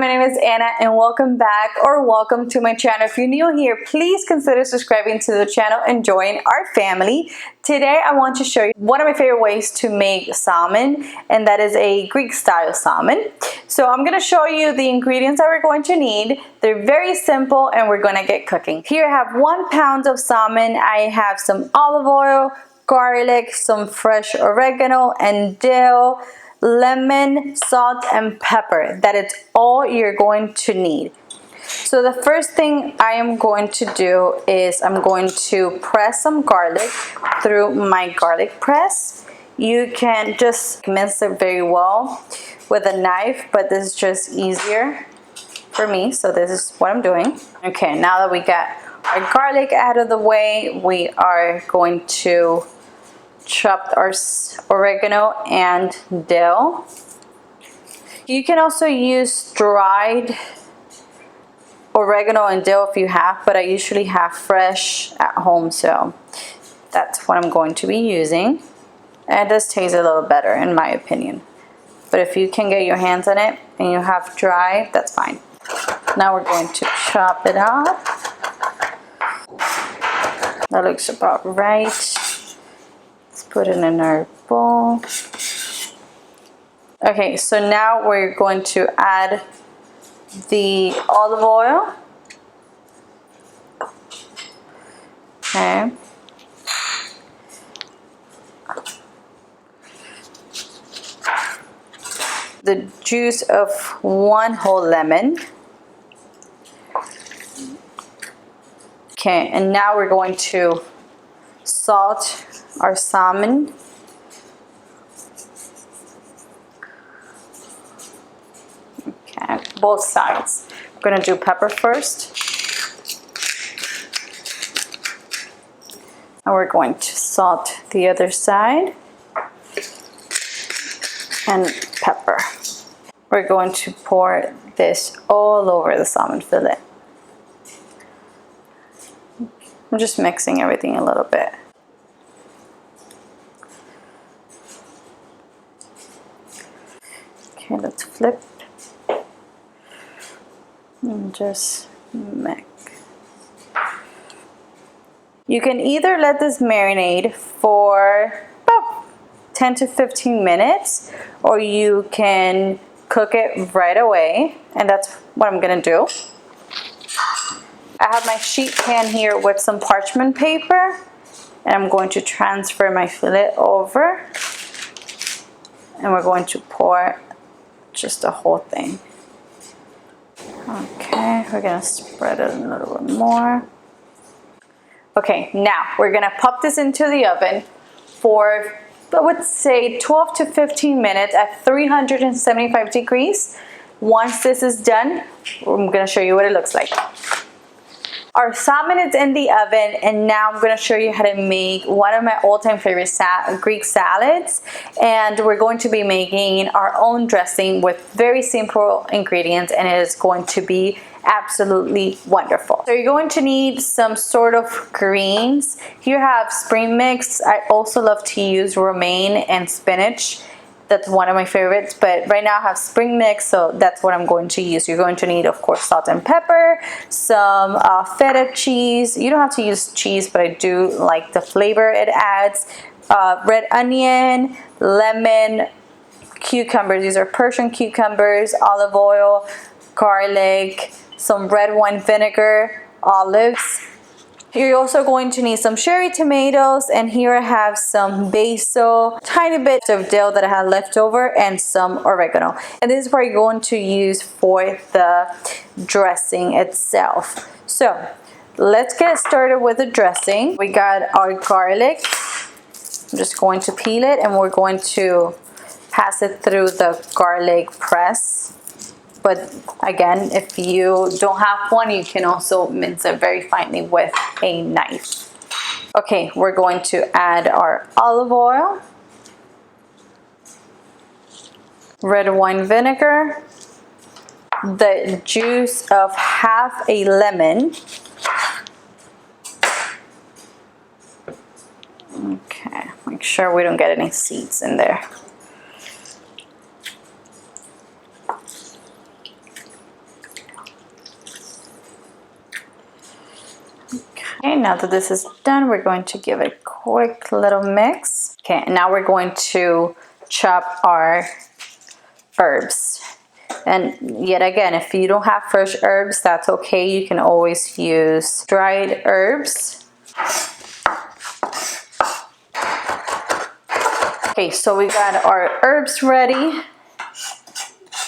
my name is Anna and welcome back or welcome to my channel. If you're new here, please consider subscribing to the channel and join our family. Today I want to show you one of my favorite ways to make salmon, and that is a Greek style salmon. So I'm going to show you the ingredients that we're going to need. They're very simple and we're going to get cooking. Here I have 1 pound of salmon. I have some olive oil, garlic, some fresh oregano and dill, lemon, salt, and pepper. That is all you're going to need. So the first thing I am going to do is I'm going to press some garlic through my garlic press. You can just mince it very well with a knife, but this is just easier for me, so this is what I'm doing. Okay, now that we got our garlic out of the way, we are going to chop our oregano and dill. You can also use dried oregano and dill if you have, but I usually have fresh at home, so that's what I'm going to be using. And it does taste a little better in my opinion, but if you can get your hands on it and you have dry, that's fine. Now we're going to chop it up. That looks about right. Let's put it in our bowl. Okay, so now we're going to add the olive oil. Okay. The juice of 1 whole lemon. Okay, and now we're going to salt our salmon. Okay, both sides. I'm going to do pepper first. And we're going to salt the other side. And pepper. We're going to pour this all over the salmon fillet. I'm just mixing everything a little bit. Okay, let's flip and just mix. You can either let this marinate for about 10 to 15 minutes, or you can cook it right away, and that's what I'm gonna do. I have my sheet pan here with some parchment paper, and I'm going to transfer my fillet over, and we're going to pour just the whole thing. Okay, we're gonna spread it a little bit more. Okay, now we're gonna pop this into the oven for, I would say, 12 to 15 minutes at 375 degrees. Once this is done, I'm gonna show you what it looks like. Our salmon is in the oven, and now I'm going to show you how to make one of my all-time favorite Greek salads. And we're going to be making our own dressing with very simple ingredients, and it is going to be absolutely wonderful. So you're going to need some sort of greens. Here I have spring mix. I also love to use romaine and spinach. That's one of my favorites, but right now I have spring mix, so that's what I'm going to use. You're going to need, of course, salt and pepper, some feta cheese. You don't have to use cheese, but I do like the flavor it adds. Red onion, lemon, cucumbers. These are Persian cucumbers, olive oil, garlic, some red wine vinegar, olives. You're also going to need some cherry tomatoes, and here I have some basil, tiny bit of dill that I had left over, and some oregano. And this is what you're going to use for the dressing itself. So let's get started with the dressing. We got our garlic. I'm just going to peel it, and we're going to pass it through the garlic press. But again, if you don't have one, you can also mince it very finely with a knife. Okay, we're going to add our olive oil, red wine vinegar, the juice of half a lemon. Okay, make sure we don't get any seeds in there. Okay, now that this is done, we're going to give it a quick little mix. Okay, and now we're going to chop our herbs. And yet again, if you don't have fresh herbs, that's okay. You can always use dried herbs. Okay, so we got our herbs ready.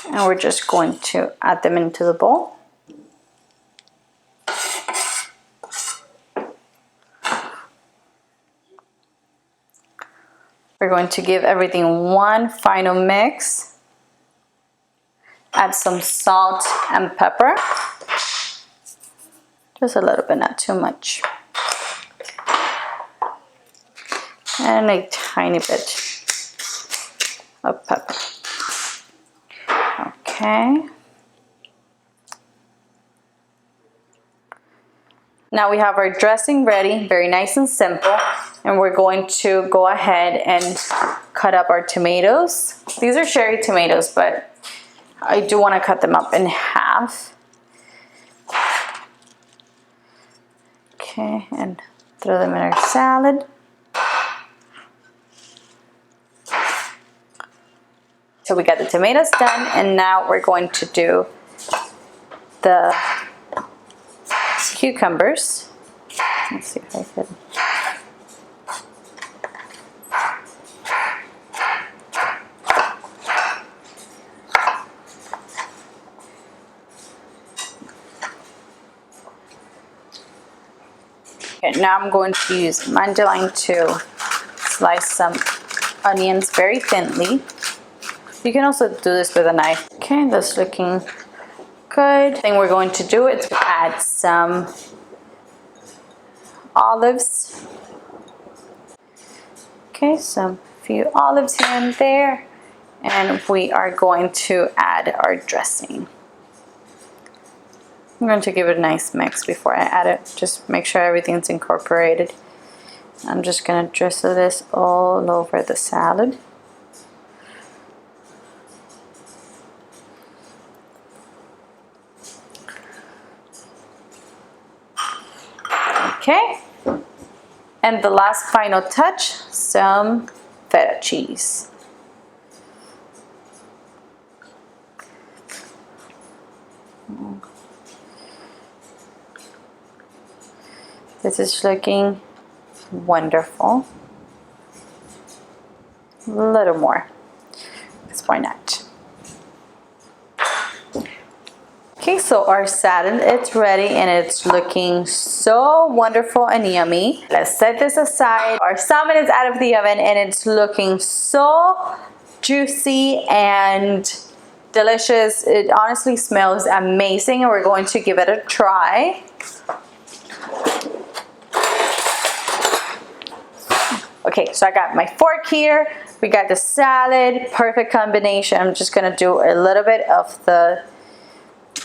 And we're just going to add them into the bowl. We're going to give everything one final mix. Add some salt and pepper. Just a little bit, not too much. And a tiny bit of pepper. Okay. Now we have our dressing ready, very nice and simple. And we're going to go ahead and cut up our tomatoes. These are cherry tomatoes, but I do want to cut them up in half. Okay, and throw them in our salad. So we got the tomatoes done, and now we're going to do the cucumbers. Let's see if I can. Okay, now I'm going to use mandoline to slice some onions very thinly. You can also do this with a knife. Okay, that's looking good. Thing we're going to do is add some olives. Okay, some few olives here and there. And we are going to add our dressing. I'm going to give it a nice mix before I add it. Just make sure everything's incorporated. I'm just going to drizzle this all over the salad. Okay, and the last final touch, some feta cheese. This is looking wonderful. A little more, because why not? Okay, so our salad is ready and it's looking so wonderful and yummy. Let's set this aside. Our salmon is out of the oven and it's looking so juicy and delicious. It honestly smells amazing and we're going to give it a try. Okay, so I got my fork here. We got the salad, perfect combination. I'm just gonna do a little bit of the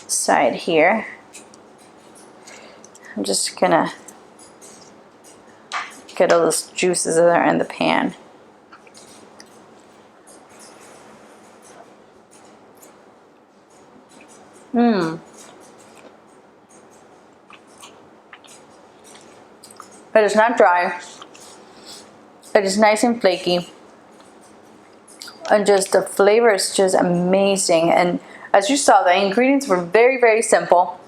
side here. I'm just gonna get all those juices that are in the pan. It is not dry. It is nice and flaky. And just the flavor is just amazing. And as you saw, the ingredients were very, very simple.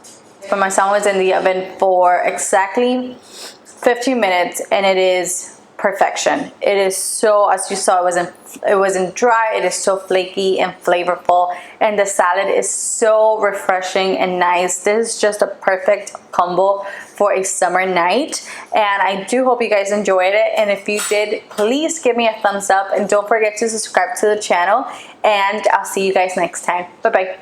But my salmon was in the oven for exactly 15 minutes and it is perfection. It is so, as you saw, it wasn't dry. It is so flaky and flavorful, and the salad is so refreshing and nice. This is just a perfect combo for a summer night, and I do hope you guys enjoyed it. And if you did, please give me a thumbs up and don't forget to subscribe to the channel, and I'll see you guys next time. Bye bye.